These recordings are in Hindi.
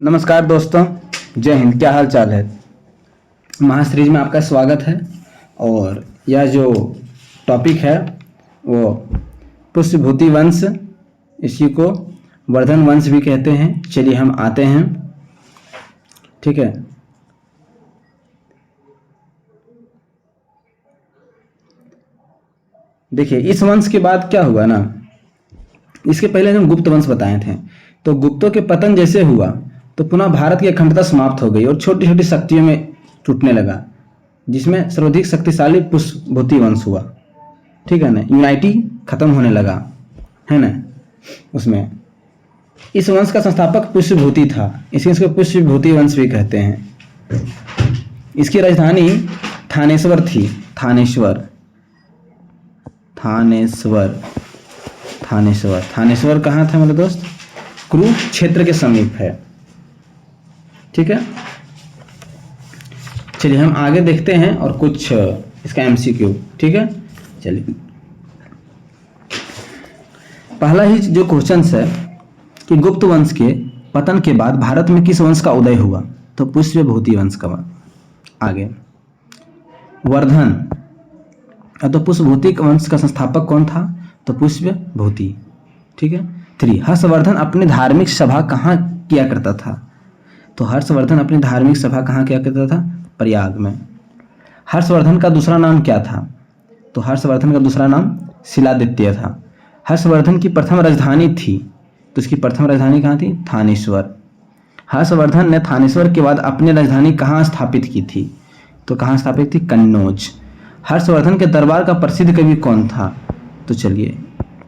नमस्कार दोस्तों, जय हिंद। क्या हाल चाल है। महासीरीज में आपका स्वागत है। और यह जो टॉपिक है वो पुष्यभूति वंश, इसी को वर्धन वंश भी कहते हैं। चलिए हम आते हैं, ठीक है। देखिए, इस वंश के बाद क्या हुआ ना, इसके पहले हम गुप्त वंश बताए थे। तो गुप्तों के पतन जैसे हुआ तो पुनः भारत की अखंडता समाप्त हो गई और छोटी छोटी शक्तियों में टूटने लगा, जिसमें सर्वाधिक शक्तिशाली पुष्यभूति वंश हुआ, ठीक है ना। यूनाइटी खत्म होने लगा, है ना। उसमें इस वंश का संस्थापक पुष्यभूति था, इसलिए इसको पुष्यभूति वंश भी कहते हैं। इसकी राजधानी थानेश्वर थी। थानेश्वर थानेश्वर थानेश्वर थानेश्वर कहाँ था मेरे दोस्त? कुरुक्षेत्र के समीप है, ठीक है। चलिए हम आगे देखते हैं और कुछ इसका एमसीक्यू, ठीक है। चलिए, पहला ही जो क्वेश्चन है कि गुप्त वंश के पतन के बाद भारत में किस वंश का उदय हुआ? तो पुष्यभूति वंश का। आगे वर्धन, तो पुष्यभूति वंश का संस्थापक कौन था? तो पुष्यभूति, ठीक है। 3, हर्षवर्धन अपनी धार्मिक सभा कहाँ किया करता था? तो हर्षवर्धन अपनी धार्मिक सभा कहाँ किया करता था? प्रयाग में। हर्षवर्धन का दूसरा नाम क्या था? तो हर्षवर्धन का दूसरा नाम शिलादित्य था। हर्षवर्धन की प्रथम राजधानी थी, तो इसकी प्रथम राजधानी कहाँ थी? थानेश्वर। हर्षवर्धन ने थानेश्वर के बाद अपनी राजधानी कहाँ स्थापित की थी? तो कहाँ स्थापित थी? कन्नौज। हर्षवर्धन के दरबार का प्रसिद्ध कवि कौन था? तो चलिए,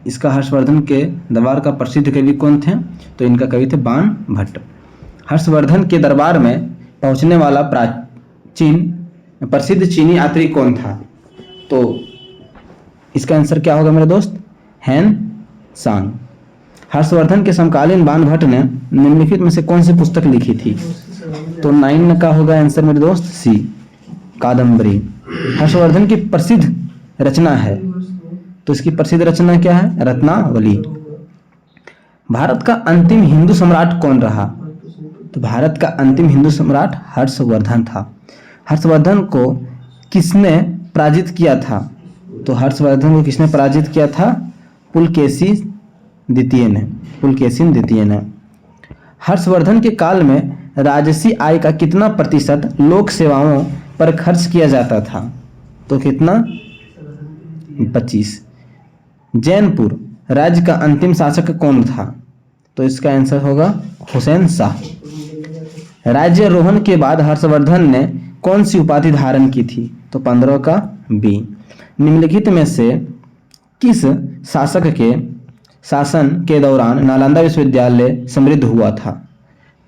इसका हर्षवर्धन के दरबार का प्रसिद्ध कवि कौन थे? तो इनका कवि थे बाण भट्ट। हर्षवर्धन के दरबार में पहुंचने वाला प्रसिद्ध चीनी यात्री कौन था? तो इसका आंसर क्या होगा मेरे दोस्त? हैन सांग। हर्षवर्धन के समकालीन बाण भट्ट ने निम्नलिखित में से कौन सी पुस्तक लिखी थी? तो 9 का होगा आंसर मेरे दोस्त, सी, कादम्बरी। हर्षवर्धन की प्रसिद्ध रचना है, तो इसकी प्रसिद्ध रचना क्या है? रत्नावली। भारत का अंतिम हिंदू सम्राट कौन रहा? तो भारत का अंतिम हिंदू सम्राट हर्षवर्धन था। हर्षवर्धन को किसने पराजित किया था? तो हर्षवर्धन को किसने पराजित किया था? पुलकेशी द्वितीय ने। पुलकेशी द्वितीय ने। हर्षवर्धन के काल में राजसी आय का कितना प्रतिशत लोक सेवाओं पर खर्च किया जाता था? तो कितना? 25। जैनपुर राज्य का अंतिम शासक कौन था? तो इसका आंसर होगा हुसैन शाह। राज्यारोहण के बाद हर्षवर्धन ने कौन सी उपाधि धारण की थी? तो 15 का बी। निम्नलिखित में से किस शासक के शासन के दौरान नालंदा विश्वविद्यालय समृद्ध हुआ था?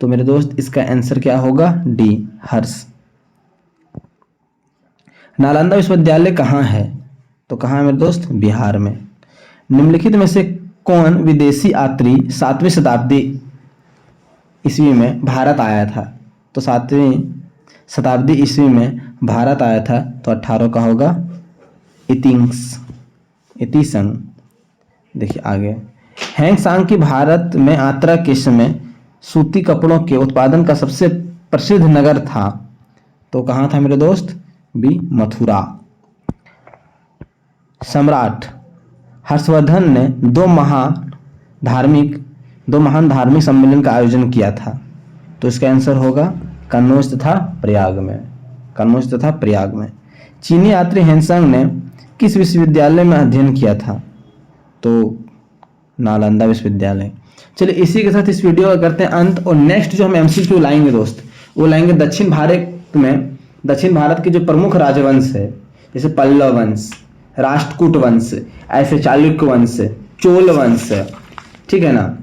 तो मेरे दोस्त इसका आंसर क्या होगा? डी, हर्ष। नालंदा विश्वविद्यालय कहाँ है? तो कहाँ है मेरे दोस्त? बिहार में। निम्नलिखित में से कौन विदेशी यात्री 7वीं शताब्दी ईस्वी में भारत आया था? तो 7वीं शताब्दी ईस्वी में भारत आया था, तो 18 का होगा इतिसंग। देखिए आगे, हैंग सांग की भारत में यात्रा के समय सूती कपड़ों के उत्पादन का सबसे प्रसिद्ध नगर था, तो कहाँ था मेरे दोस्त? बी, मथुरा। सम्राट हर्षवर्धन ने दो महान धार्मिक सम्मेलन का आयोजन किया था, तो इसका आंसर होगा कन्नौज तथा प्रयाग में। कन्नौज तथा प्रयाग में। चीनी यात्री हैंगसांग ने किस विश्वविद्यालय में अध्ययन किया था? तो नालंदा विश्वविद्यालय। चलिए, इसी के साथ इस वीडियो का करते हैं अंत। और नेक्स्ट जो हम एमसीक्यू लाएंगे दोस्त, वो लाएंगे दक्षिण भारत के जो प्रमुख राजवंश है, जैसे पल्लव वंश, राष्ट्रकूट वंश, ऐसे चालुक्य वंश, चोल वंश, ठीक है ना।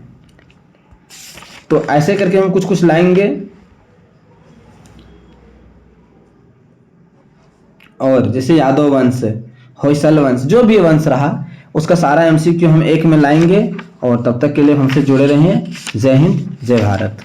तो ऐसे करके हम कुछ कुछ लाएंगे। और जैसे यादव वंश, होयसल वंश, जो भी वंश रहा उसका सारा एमसीक्यू हम एक में लाएंगे। और तब तक के लिए हमसे जुड़े रहिए। जय हिंद, जय भारत।